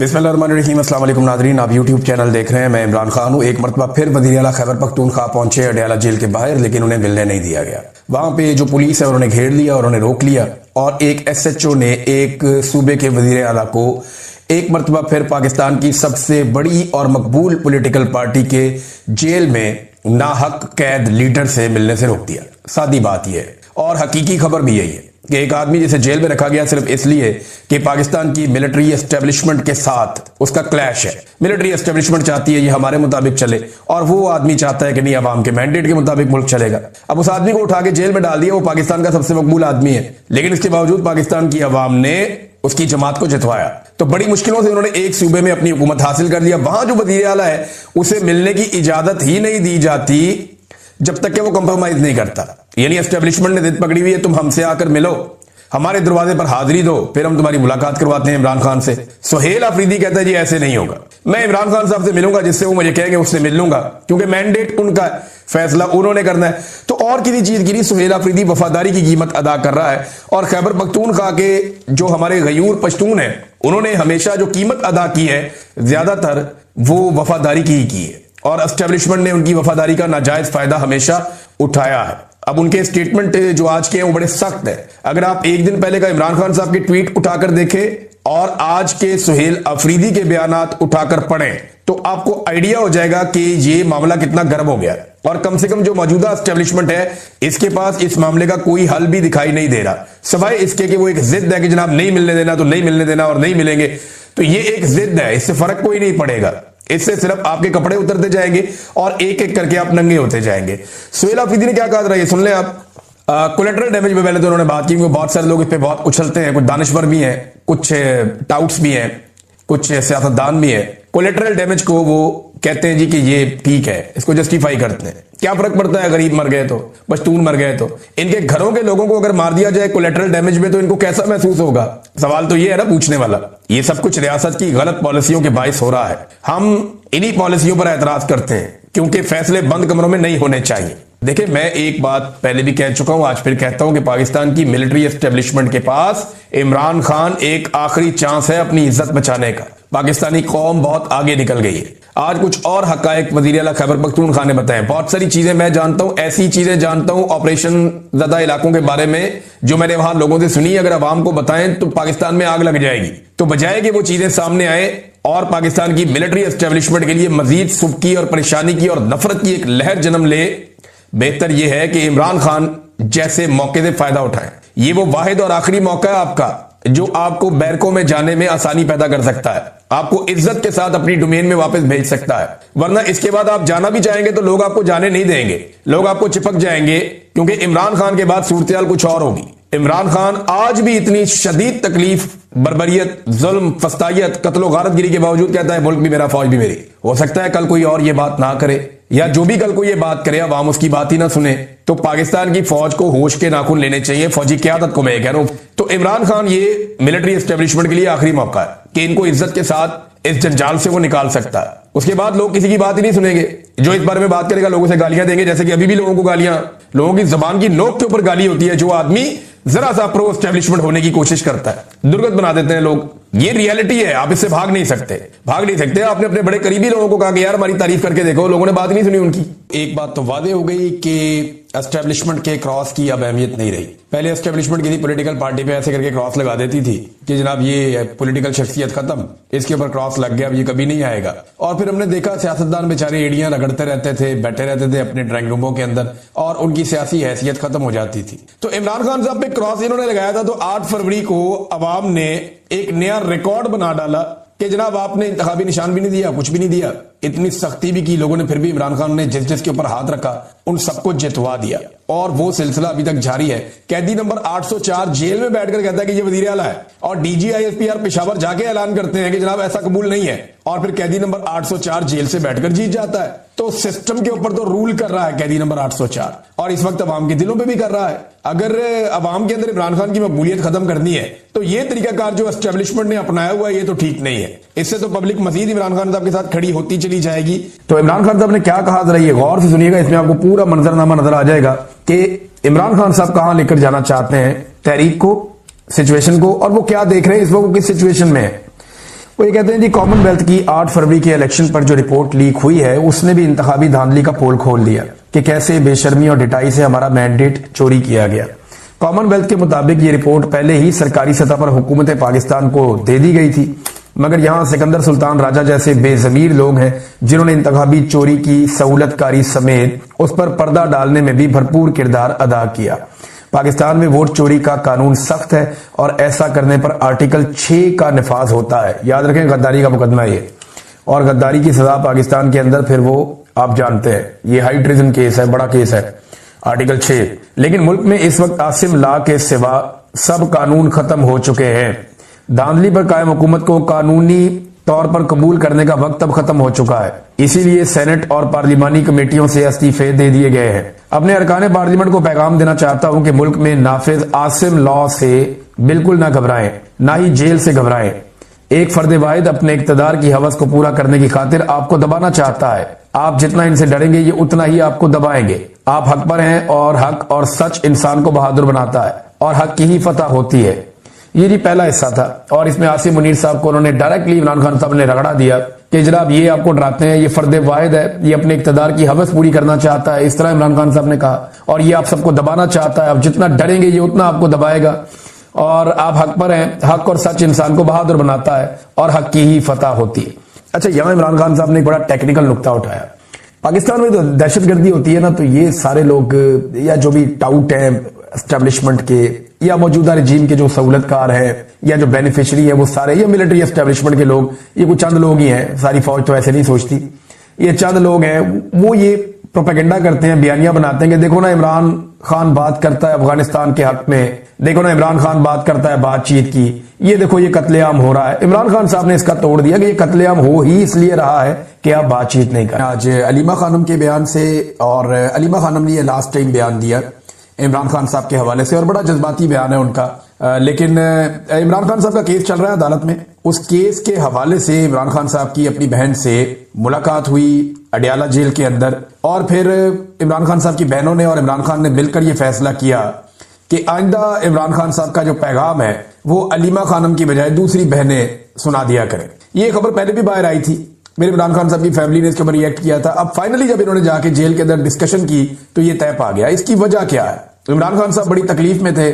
बिस्मिल्लाहिर्रहमानिर्रहीम। अस्सलाम वालेकुम नाज़रीन, आप यूट्यूब चैनल देख रहे हैं। मैं इमरान खान हूँ। एक मरतबा फिर वज़ीर आला खैबर पख्तूनख्वा पहुंचे अडयाला जेल के बाहर, लेकिन उन्हें मिलने नहीं दिया गया। वहां पे जो पुलिस है उन्होंने घेर लिया और उन्हें रोक लिया, और एक SHO ने एक सूबे के वज़ीर आला को एक मरतबा फिर पाकिस्तान की सबसे बड़ी और मकबूल पॉलिटिकल पार्टी के जेल में नाहक कैद लीडर से मिलने से रोक दिया। सादी बात यह है, और हकीकी खबर भी यही है कि एक आदमी जिसे जेल में रखा गया सिर्फ इसलिए कि पाकिस्तान की मिलिट्री एस्टेब्लिशमेंट के साथ उसका क्लैश है। मिलिट्री एस्टेब्लिशमेंट चाहती है ये हमारे मुताबिक चले, और वो आदमी चाहता है कि नहीं, अवाम के मैंडेट के मुताबिक मुल्क चलेगा। अब उस आदमी को उठा के जेल में डाल दिया। वो पाकिस्तान का सबसे मकबूल आदमी है, लेकिन इसके बावजूद पाकिस्तान की अवाम ने उसकी जमात को जितवाया। तो बड़ी मुश्किलों से उन्होंने एक सूबे में अपनी हुकूमत हासिल कर लिया। वहां जो वज़ीर आला है उसे मिलने की इजाजत ही नहीं दी जाती जब तक कि वो कंप्रोमाइज नहीं करता। यानी एस्टेब्लिशमेंट ने जिद पकड़ी हुई है, तुम हमसे आकर मिलो, हमारे दरवाजे पर हाजिरी दो, फिर हम तुम्हारी मुलाकात करवाते हैं इमरान खान से। सुहेल अफरीदी कहता है जी ऐसे नहीं होगा, मैं इमरान खान साहब से मिलूंगा, जिससे वो मुझे कहेंगे उससे मिल लूंगा, क्योंकि मैंडेट उनका है, फैसला उन्होंने करना है। तो और किसी चीज की नहीं, सुहेल अफरीदी वफादारी की कीमत अदा कर रहा है। और खैबर पख्तूनख्वा के जो हमारे गयूर पश्तून है, उन्होंने हमेशा जो कीमत अदा की है ज्यादातर वो वफादारी की ही की है, और एस्टेब्लिशमेंट ने उनकी वफादारी का नाजायज फायदा हमेशा उठाया है। अब उनके स्टेटमेंट जो आज के हैं वो बड़े सख्त है। अगर आप एक दिन पहले का इमरान खान साहब की ट्वीट उठाकर देखें और आज के सुहेल अफरीदी के बयानात उठाकर पढ़ें, तो आपको आइडिया हो जाएगा कि ये मामला कितना गर्म हो गया। और कम से कम जो मौजूदा एस्टेब्लिशमेंट है इसके पास इस मामले का कोई हल भी दिखाई नहीं दे रहा, सिवाय इसके कि वो एक जिद है कि जनाब नहीं मिलने देना तो नहीं मिलने देना, और नहीं मिलेंगे तो ये एक जिद है, इससे फर्क कोई नहीं पड़ेगा। इससे सिर्फ आपके कपड़े उतरते जाएंगे और एक एक करके आप नंगे होते जाएंगे। सुहेल अफरीदी ने क्या कहा था ये सुन ले आप। कोलेटरल डैमेज में पहले तो उन्होंने बात की, बहुत सारे लोग इस पे बहुत उछलते हैं, कुछ दानिश्वर भी हैं, कुछ टाउट्स भी हैं, कुछ सियासतदान भी हैं। कोलेटरल डैमेज को वो कहते हैं जी कि ये ठीक है, इसको जस्टिफाई करते हैं। क्या फर्क पड़ता है गरीब मर गए तो, पश्तून मर गए तो? इनके घरों के लोगों को अगर मार दिया जाए कोलेटरल डैमेज में तो इनको कैसा महसूस होगा? सवाल तो ये है ना पूछने वाला। ये सब कुछ रियासत की गलत पॉलिसियों के बायस हो रहा है। हम इन्हीं पॉलिसियों पर एतराज करते हैं क्योंकि फैसले बंद कमरों में नहीं होने चाहिए। देखिए, मैं एक बात पहले भी कह चुका हूं, आज फिर कहता हूं कि पाकिस्तान की मिलिट्री एस्टेब्लिशमेंट के पास इमरान खान एक आखिरी चांस है अपनी इज्जत बचाने का। पाकिस्तानी कौम बहुत आगे निकल गई है। आज कुछ और हकायक वज़ीर आला खैबर पख्तूनख्वा ने बताए। बहुत सारी चीजें मैं जानता हूं, ऐसी चीजें जानता हूं ऑपरेशन ज़दा इलाकों के बारे में जो मैंने वहां लोगों से सुनी। अगर अवाम को बताएं तो पाकिस्तान में आग लग जाएगी। तो बजाय कि वो चीजें सामने आए और पाकिस्तान की मिलिट्री एस्टेब्लिशमेंट के लिए मजीद सुबकी और परेशानी की और नफरत की एक लहर जन्म ले, बेहतर यह है कि इमरान खान जैसे मौके से फायदा उठाएं। ये वो वाहिद और आखिरी मौका है आपका जो आपको बैरकों में जाने में आसानी पैदा कर सकता है, आपको इज्जत के साथ अपनी डोमेन में वापस भेज सकता है। वरना इसके बाद आप जाना भी चाहेंगे तो लोग आपको जाने नहीं देंगे, लोग आपको चिपक जाएंगे, क्योंकि इमरान खान के बाद सूरत कुछ और होगी। इमरान खान आज भी इतनी शदीद तकलीफ, बर्बरियत, जुल्म, फस्तायत, कत्लो गारतगिरी के बावजूद कहता है मुल्क भी मेरा, फौज भी मेरी। हो सकता है कल कोई और ये बात ना करे, या जो भी कल को ये बात करे अवाम उसकी बात ही ना सुने। तो पाकिस्तान की फौज को होश के नाखून लेने चाहिए, फौजी क्यादत को मैं कह रहा हूं। तो इमरान खान ये मिलिट्री एस्टेब्लिशमेंट के लिए आखिरी मौका है कि इनको इज्जत के साथ इस जंजाल से वो निकाल सकता है। उसके बाद लोग किसी की बात ही नहीं सुनेंगे। जो इस बारे में बात करेगा लोगों से गालियां देंगे, जैसे कि अभी भी लोगों को गालियां, लोगों की जबान की नोक के ऊपर गाली होती है। जो आदमी जरा सा प्रो एस्टेब्लिशमेंट होने की कोशिश करता है दुर्गत बना देते हैं लोग। ये रियलिटी है, आप इससे भाग नहीं सकते, भाग नहीं सकते। आपने अपने बड़े करीबी लोगों को कहा कि यार हमारी तारीफ करके देखो, लोगों ने बात नहीं सुनी उनकी। एक बात तो वादे हो गई कि एस्टेब्लिशमेंट के क्रॉस की अब अहमियत नहीं रही। पहले एस्टेब्लिशमेंट किसी पॉलिटिकल पार्टी पे ऐसे करके क्रॉस लगा देती थी कि जनाब ये पॉलिटिकल शख्सियत खत्म, इसके ऊपर क्रॉस लग गया, अब ये कभी नहीं आएगा। और फिर हमने देखा सियासतदान बेचारे एड़ियां रगड़ते रहते थे, बैठे रहते थे अपने ड्राइंग रूमों के अंदर, और उनकी सियासी हैसियत खत्म हो जाती थी। तो इमरान खान साहब पे क्रॉस इन्होंने लगाया था, तो 8 फरवरी को अवाम ने एक नया रिकॉर्ड बना डाला कि जनाब आपने इंतखाबी निशान भी नहीं दिया, कुछ भी नहीं दिया। इतनी सख्ती भी की लोगों ने, फिर भी इमरान खान ने जिस जिसके ऊपर हाथ रखा उन सबको जितवा दिया, और वो सिलसिला अभी तक जारी है। कैदी नंबर 804 जेल में बैठकर कहता है कि ये वज़ीर आला है, और DGISPR पेशावर जाके ऐलान करते हैं कि जनाब ऐसा कबूल नहीं है, और फिर कैदी नंबर 804 जेल से बैठकर जीत जाता है। तो सिस्टम के ऊपर तो रूल कर रहा है कैदी नंबर 804, और इस वक्त अवाम के दिलों पे भी कर रहा है। अगर अवाम के अंदर इमरान खान की मकबूलियत खत्म करनी है तो ये तरीकाकार जो एस्टेब्लिशमेंट ने अपनाया हुआ है ये तो ठीक नहीं है। इससे तो पब्लिक मजीद इमरान खान साहब के साथ खड़ी होती चली जाएगी। तो इमरान खान साहब ने क्या कहा, जरा ये गौर से सुनिएगा, इसमें आपको पूरा मंजरनामा नजर आ जाएगा कि इमरान खान साहब कहां लेकर जाना चाहते हैं तहरीक को, सिचुएशन को, और वो क्या देख रहे हैं इस वक्त किस सिचुएशन में है। वो ये कहते हैं जी कॉमनवेल्थ की 8 फरवरी के इलेक्शन पर जो रिपोर्ट लीक हुई है उसने भी इंतखाबी धांधली का पोल खोल दिया कि कैसे बेशर्मी और डिटाई से हमारा मैंडेट चोरी किया गया। कॉमनवेल्थ के मुताबिक ये रिपोर्ट पहले ही सरकारी सतह पर हुकूमत पाकिस्तान को दे दी गई थी, मगर यहां सिकंदर सुल्तान राजा जैसे बेजमीर लोग हैं जिन्होंने इंतखाबी चोरी की सहूलतकारी समेत उस पर पर्दा डालने में भी भरपूर किरदार अदा किया। पाकिस्तान में वोट चोरी का कानून सख्त है और ऐसा करने पर आर्टिकल 6 का निफाज होता है। याद रखें, गद्दारी का मुकदमा ये, और गद्दारी की सजा पाकिस्तान के अंदर फिर वो आप जानते हैं, ये हाई ट्रेजन केस है, बड़ा केस है, आर्टिकल 6। लेकिन मुल्क में इस वक्त आसिम ला के सिवा सब कानून खत्म हो चुके हैं। धांधली पर कायम हुकूमत को कानूनी तौर पर कबूल करने का वक्त अब खत्म हो चुका है, इसीलिए सेनेट और पार्लिमानी कमेटियों से इस्तीफे दे दिए गए हैं। अपने अरकान पार्लियामेंट को पैगाम देना चाहता हूं कि मुल्क में नाफिज आसिम लॉ से बिल्कुल ना घबराएं, ना ही जेल से घबराएं। एक फर्द वाहिद अपने इक्तदार की हवस को पूरा करने की खातिर आपको दबाना चाहता है। आप जितना इनसे डरेंगे ये उतना ही आपको दबाएंगे। आप हक पर हैं और हक और सच इंसान को बहादुर बनाता है और हक की ही फतह होती है। ये जी पहला हिस्सा था और इसमें आसिम मुनीर साहब को उन्होंने डायरेक्टली इमरान खान साहब ने रगड़ा दिया कि जनाब ये आपको डराते हैं, ये फर्द वाहिद है, ये अपने इक्तदार की हवस पूरी करना चाहता है, इस तरह इमरान खान साहब ने कहा, और ये आप सबको दबाना चाहता है। आप जितना डरेंगे ये उतना आपको दबाएगा और आप हक पर हैं। हक और सच इंसान को बहादुर बनाता है और हक की ही फतह होती है। अच्छा, यहां इमरान खान साहब ने एक बड़ा टेक्निकल नुक्ता उठाया। पाकिस्तान में तो दहशतगर्दी होती है ना, तो ये सारे लोग या जो भी टाउट है एस्टेब्लिशमेंट के या मौजूदा रजीम के जो सहूलतकार है या जो बेनिफिशियरी है वो सारे, या मिलिट्री एस्टेब्लिशमेंट के लोग, ये कुछ चंद लोग ही हैं, सारी फौज तो ऐसे नहीं सोचती, ये चंद लोग हैं, वो ये प्रोपेगेंडा करते हैं, बयानियां बनाते हैं कि देखो ना इमरान खान बात करता है अफगानिस्तान के हक में, देखो ना इमरान खान बात करता है बातचीत की, ये देखो ये कत्लेआम हो रहा है। इमरान खान साहब ने इसका तोड़ दिया कि ये कत्लेआम हो ही इसलिए रहा है कि आप बातचीत नहीं करें। आज अलीमा खानम के बयान से, और अलीमा खानम ने ये लास्ट टाइम बयान दिया इमरान खान साहब के हवाले से और बड़ा जज्बाती बयान है उनका, लेकिन इमरान खान साहब का केस चल रहा है अदालत में। उस केस के हवाले से इमरान खान साहब की अपनी बहन से मुलाकात हुई अडियाला जेल के अंदर, और फिर इमरान खान साहब की बहनों ने और इमरान खान ने मिलकर यह फैसला किया कि आइंदा इमरान खान साहब का जो पैगाम है वो अलीमा खानम की बजाय दूसरी बहनें सुना दिया करें। ये खबर पहले भी बाहर आई थी, मेरे इमरान खान साहब की फैमिली ने इसके ऊपर रिएक्ट किया था। अब फाइनली जब इन्होंने जाके जेल के अंदर डिस्कशन की तो ये तय पा गया। इसकी वजह क्या है? इमरान खान साहब बड़ी तकलीफ में थे।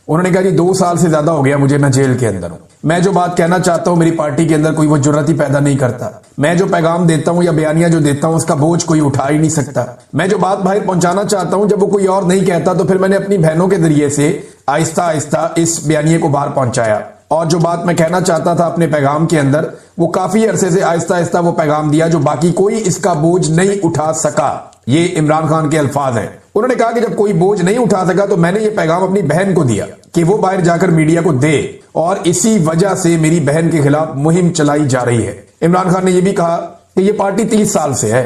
उन्होंने कहा जी 2 साल से ज्यादा हो गया मुझे, मैं जेल के अंदर हूं, मैं जो बात कहना चाहता हूं मेरी पार्टी के अंदर कोई वो जुर्रत ही पैदा नहीं करता, मैं जो पैगाम देता हूं या बयानियां जो देता हूं उसका बोझ कोई उठा ही नहीं सकता, मैं जो बात बाहर पहुंचाना चाहता हूं जब वो कोई और नहीं कहता तो फिर मैंने अपनी बहनों के जरिए से आहिस्ता आहिस्ता इस बयानिए को बाहर पहुंचाया, और जो बात मैं कहना चाहता था अपने पैगाम के अंदर वो काफी अरसे से आहिस्ता आहिस्ता वो पैगाम दिया जो बाकी कोई इसका बोझ नहीं उठा सका। ये इमरान खान के अल्फाज हैं। उन्होंने कहा कि जब कोई बोझ नहीं उठा सका तो मैंने ये पैगाम अपनी बहन को दिया कि वो बाहर जाकर मीडिया को दे, और इसी वजह से मेरी बहन के खिलाफ मुहिम चलाई जा रही है। इमरान खान ने यह भी कहा कि ये पार्टी 30 साल से है,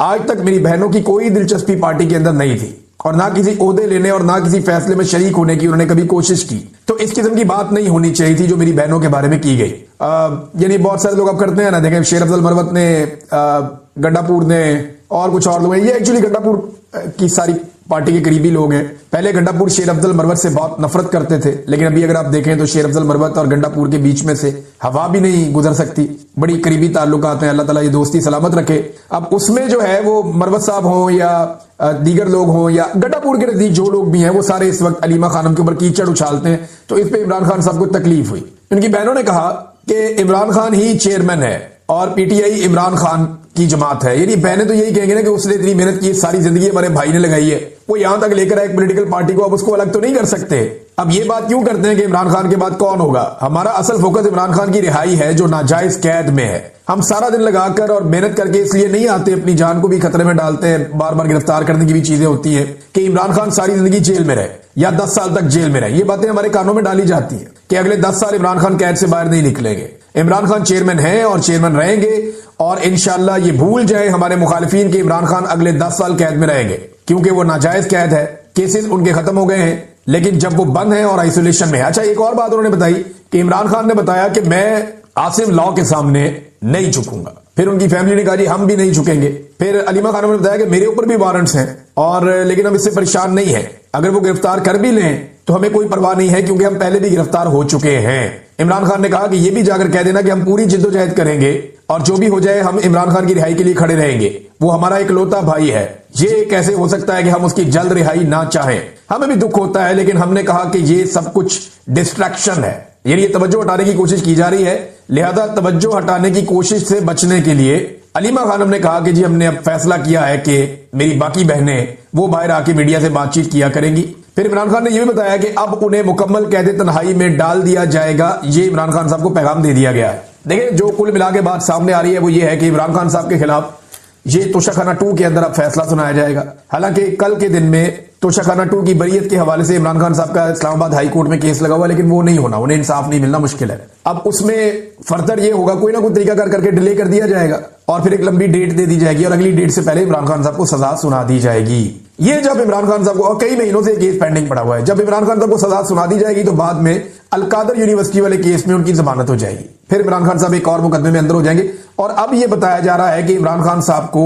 आज तक मेरी बहनों की कोई दिलचस्पी पार्टी के अंदर नहीं थी और ना किसी ओहदे लेने और ना किसी फैसले में शरीक होने की उन्होंने कभी कोशिश की, तो इस किस्म की बात नहीं होनी चाहिए थी जो मेरी बहनों के बारे में की गई। यानी बहुत सारे लोग अब करते हैं ना, देखें शेर अफजल मरवत ने, गंडापुर ने और कुछ और लोग हैं, ये एक्चुअली गंडापुर की सारी पार्टी के करीबी लोग हैं। पहले गंडापुर शेर अफजल मरवत से बहुत नफरत करते थे, लेकिन अभी अगर आप देखें तो शेर अफजल मरवत और गंडापुर के बीच में से हवा भी नहीं गुजर सकती, बड़ी करीबी ताल्लुकात हैं, अल्लाह ताला ये दोस्ती सलामत रखे। अब उसमें जो है वो मरवत साहब हों या दीगर लोग हों या गंडापुर के नजदीक जो लोग भी हैं वो सारे इस वक्त अलीमा खानम के ऊपर कीचड़ उछालते हैं, तो इस पर इमरान खान साहब को तकलीफ हुई। उनकी बहनों ने कहा कि इमरान खान ही चेयरमैन है और पीटीआई इमरान खान की जमात है। यानी बहनें तो यही कहेंगे ना कि उसने इतनी मेहनत की, सारी जिंदगी हमारे भाई ने लगाई है, वो यहां तक लेकर आए एक पॉलिटिकल पार्टी को, अब उसको अलग तो नहीं कर सकते। अब ये बात क्यों करते हैं कि इमरान खान के बाद कौन होगा? हमारा असल फोकस इमरान खान की रिहाई है जो नाजायज कैद में है। हम सारा दिन लगाकर और मेहनत करके इसलिए नहीं आते, अपनी जान को भी खतरे में डालते हैं, बार बार गिरफ्तार करने की भी चीजें होती है कि इमरान खान सारी जिंदगी जेल में रहे या 10 साल तक जेल में रहे। ये बातें हमारे कानों में डाली जाती है कि अगले 10 साल इमरान खान कैद से बाहर नहीं निकलेंगे। इमरान खान चेयरमैन हैं और चेयरमैन रहेंगे, और इंशाल्लाह ये भूल जाए हमारे मुखालिफिन कि इमरान खान अगले 10 साल कैद में रहेंगे, क्योंकि वो नाजायज कैद है, केसेस उनके खत्म हो गए हैं, लेकिन जब वो बंद है और आइसोलेशन में है। अच्छा, एक और बात उन्होंने बताई कि इमरान खान ने बताया कि मैं आसिम लॉ के सामने नहीं झुकूंगा। फिर उनकी फैमिली ने कहा जी हम भी नहीं झुकेंगे। फिर अलीमा खानम ने बताया कि मेरे ऊपर भी वारंट्स हैं और लेकिन हम इससे परेशान नहीं है, अगर वो गिरफ्तार कर भी लें तो हमें कोई परवाह नहीं है क्योंकि हम पहले भी गिरफ्तार हो चुके हैं। इमरान खान ने कहा कि यह भी जाकर कह देना कि हम पूरी जिद्दोजहद करेंगे और जो भी हो जाए हम इमरान खान की रिहाई के लिए खड़े रहेंगे। वो हमारा इकलौता भाई है। ये कैसे हो सकता है कि हम उसकी जल्द रिहाई ना चाहें? हमें भी दुख होता है, लेकिन हमने कहा कि ये सब कुछ डिस्ट्रैक्शन है, यानी ये तवज्जो हटाने की कोशिश की जा रही है। लिहाजा तवज्जो हटाने की कोशिश से बचने के लिए अलीमा खानम ने कहा कि जी हमने अब फैसला किया है कि मेरी बाकी बहनें वो बाहर आके मीडिया से बातचीत किया करेंगी। फिर इमरान खान ने यह भी बताया कि अब उन्हें मुकम्मल कैद तन्हाई में डाल दिया जाएगा। ये इमरान खान साहब को पैगाम दे दिया गया है। देखिए, जो कुल मिला के बात सामने आ रही है वो ये है कि इमरान खान साहब के खिलाफ ये तोशाखाना 2 के अंदर अब फैसला सुनाया जाएगा। हालांकि कल के दिन में तोशाखाना 2 की बरीयत के हवाले से इमरान खान साहब का इस्लामाबाद हाई कोर्ट में केस लगा हुआ, लेकिन वो नहीं होना, उन्हें इंसाफ नहीं मिलना मुश्किल है। अब उसमें फर्दर ये होगा, कोई ना कोई तरीका करके डिले कर दिया जाएगा और फिर एक लंबी डेट दे दी जाएगी और अगली डेट से पहले इमरान खान साहब को सजा सुना दी जाएगी। ये जब इमरान खान साहब को, और कई महीनों से केस पेंडिंग पड़ा हुआ है, जब इमरान खान साहब को सजा सुना दी जाएगी तो बाद में अलकादर यूनिवर्सिटी वाले केस में उनकी जमानत हो जाएगी। फिर इमरान खान साहब एक और मुकदमे में अंदर हो जाएंगे। और अब यह बताया जा रहा है कि इमरान खान साहब को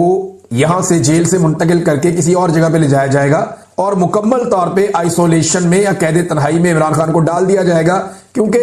यहां से जेल से मुंतकिल करके किसी और जगह पे ले जाया जाएगा और मुकम्मल तौर पे आइसोलेशन में या कैद तन्हाई में इमरान खान को डाल दिया जाएगा, क्योंकि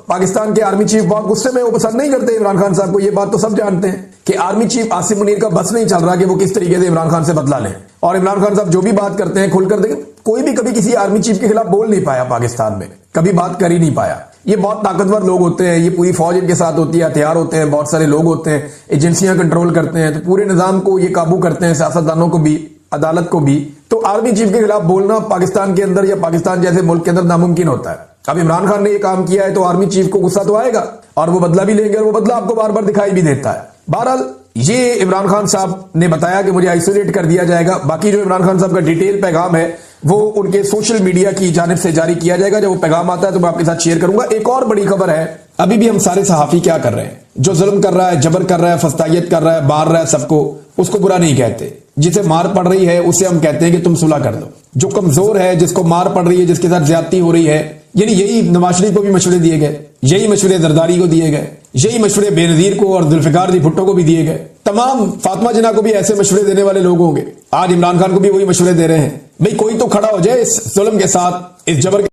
पाकिस्तान के आर्मी चीफ बहुत गुस्से में, वो पसंद नहीं करते इमरान खान साहब को। ये बात तो सब जानते हैं कि आर्मी चीफ आसिम मुनीर का बस नहीं चल रहा कि वो किस तरीके से इमरान खान से बदला लें। और इमरान खान साहब जो भी बात करते हैं खुलकर, देखें, कोई भी कभी किसी आर्मी चीफ के खिलाफ बोल नहीं पाया पाकिस्तान में, कभी बात कर ही नहीं पाया। ये बहुत ताकतवर लोग होते हैं, ये पूरी फौज इनके साथ होती है, हथियार होते हैं, बहुत सारे लोग होते हैं, एजेंसियां कंट्रोल करते हैं, तो पूरे निजाम को ये काबू करते हैं, सियासतदानों को भी, अदालत को भी। तो आर्मी चीफ के खिलाफ बोलना पाकिस्तान के अंदर या पाकिस्तान जैसे मुल्क के अंदर नामुमकिन होता है। अब इमरान खान ने ये काम किया है तो आर्मी चीफ को गुस्सा तो आएगा और वो बदला भी लेंगे, और वो बदला आपको बार बार दिखाई भी देता है। बहरहाल ये इमरान खान साहब ने बताया कि मुझे आइसोलेट कर दिया जाएगा। बाकी जो इमरान खान साहब का डिटेल पैगाम है वो उनके सोशल मीडिया की जानिब से जारी किया जाएगा। जब वो पैगाम आता है तो मैं आपके साथ शेयर करूंगा। एक और बड़ी खबर है, अभी भी हम सारे सहाफी क्या कर रहे हैं, जो जुल्म कर रहा है, जबर कर रहा है, फस्तायत कर रहा है, मार रहा है सबको, उसको बुरा नहीं कहते। जिसे मार पड़ रही है उसे हम कहते हैं कि तुम सुलह कर दो। जो कमजोर है, जिसको मार पड़ रही है, जिसके साथ ज्यादती हो रही है, यानी यही नवाज शरीफ को भी मशवरे दिए गए, यही मशवरे जरदारी को दिए गए, यही मशवरे बेनजीर को और जुल्फिकार जी भुट्टो को भी दिए गए। तमाम फातिमा जिन्ना को भी ऐसे मशवरे देने वाले लोग होंगे। आज इमरान खान को भी वही मशवरे दे रहे हैं। भाई कोई तो खड़ा हो जाए इस जुल्म के साथ, इस जबर के